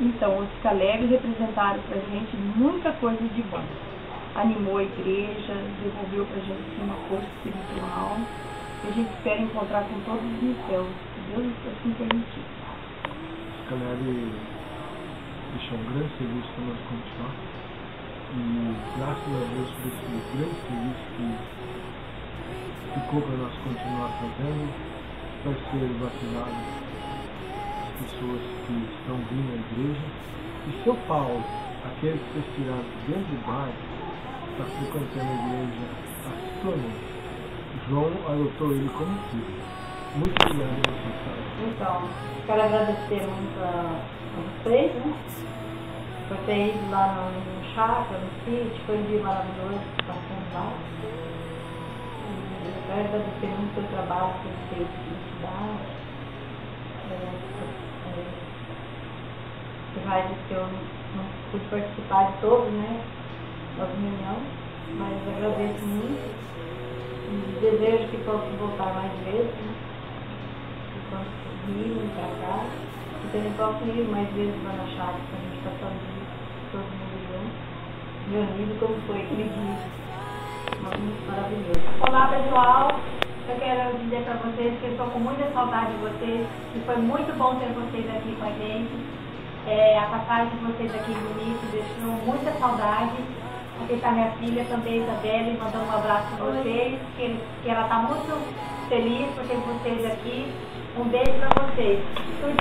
Então, os Caleb representaram para a gente muita coisa de bom. Animou a igreja, devolveu para a gente uma força espiritual, que a gente espera encontrar com todos nos céus, se Deus assim permitir. Os Caleb deixou um grande serviço para nós continuar, e graças a Deus por esse grande serviço que ficou para nós continuar fazendo, vai ser batizado pessoas que estão vindo à igreja. E seu Paulo, aquele que foi tirado dentro do barco, está frequentando a igreja assiduamente. João adotou ele como filho. Muito obrigado a vocês. Então, quero agradecer muito a vocês, né? Por ter ido lá no chácara, no sítio, foi um dia maravilhoso, passando lá. Quero agradecer muito pelo trabalho que vocês fez na cidade. Vai dizer que eu não pude participar de todos, né, das reuniões, mas agradeço muito e desejo que possa voltar mais vezes, né, enquanto vir para cá, e também posso ir mais vezes lá na chácara para a gente passar o dia, todo mundo junto, reunido como foi aquele dia, muito maravilhoso. Olá pessoal, eu quero dizer para vocês que eu estou com muita saudade de vocês, e foi muito bom ter vocês aqui com a gente. A passagem de vocês aqui em Bonito deixou muita saudade. Aqui está minha filha também, Isabelle, mandando um abraço para vocês, que ela está muito feliz por ter vocês aqui. Um beijo para vocês.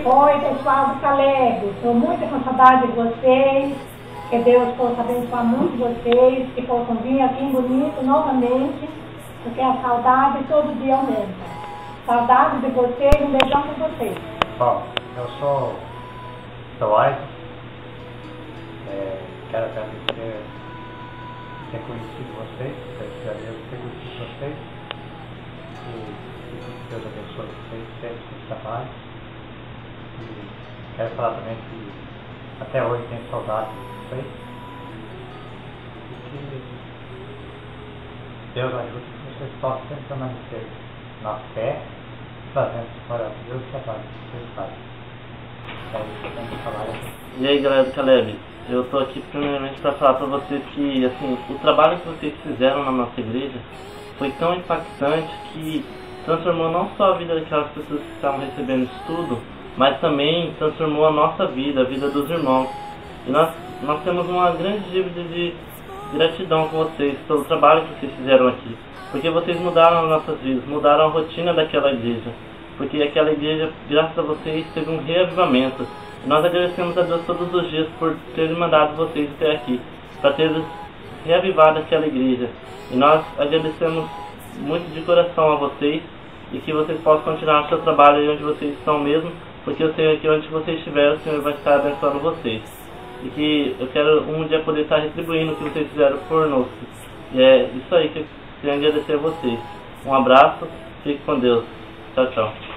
Oi pessoal do Caleb, estou muito com saudade de vocês, que Deus possa abençoar muito vocês, que possam vir aqui em Bonito novamente, porque a saudade todo dia aumenta. Saudade de vocês, um beijão para vocês. Bom, eu sou Aires, quero agradecer ter conhecido vocês, ter conhecido vocês, e Deus abençoe vocês sempre nos trabalhos. E quero falar também que até hoje tenho saudade de vocês, e que Deus ajude que vocês possam sempre permanecer na fé, fazendo esse maravilhoso trabalho que vocês fazem. E aí galera do Caleb, eu tô aqui primeiramente para falar para vocês que assim, o trabalho que vocês fizeram na nossa igreja foi tão impactante que transformou não só a vida daquelas pessoas que estavam recebendo estudo, mas também transformou a nossa vida, a vida dos irmãos. E nós temos uma grande dívida de gratidão com vocês pelo trabalho que vocês fizeram aqui, porque vocês mudaram as nossas vidas, mudaram a rotina daquela igreja. Porque aquela igreja, graças a vocês, teve um reavivamento. E nós agradecemos a Deus todos os dias por ter mandado vocês até aqui, para ter reavivado aquela igreja. E nós agradecemos muito de coração a vocês, e que vocês possam continuar o seu trabalho aí onde vocês estão mesmo, porque eu sei que onde vocês estiverem, o Senhor vai estar abençoando vocês. E que eu quero um dia poder estar retribuindo o que vocês fizeram por nós. E é isso aí que eu queria agradecer a vocês. Um abraço, fique com Deus. Tchau, tchau.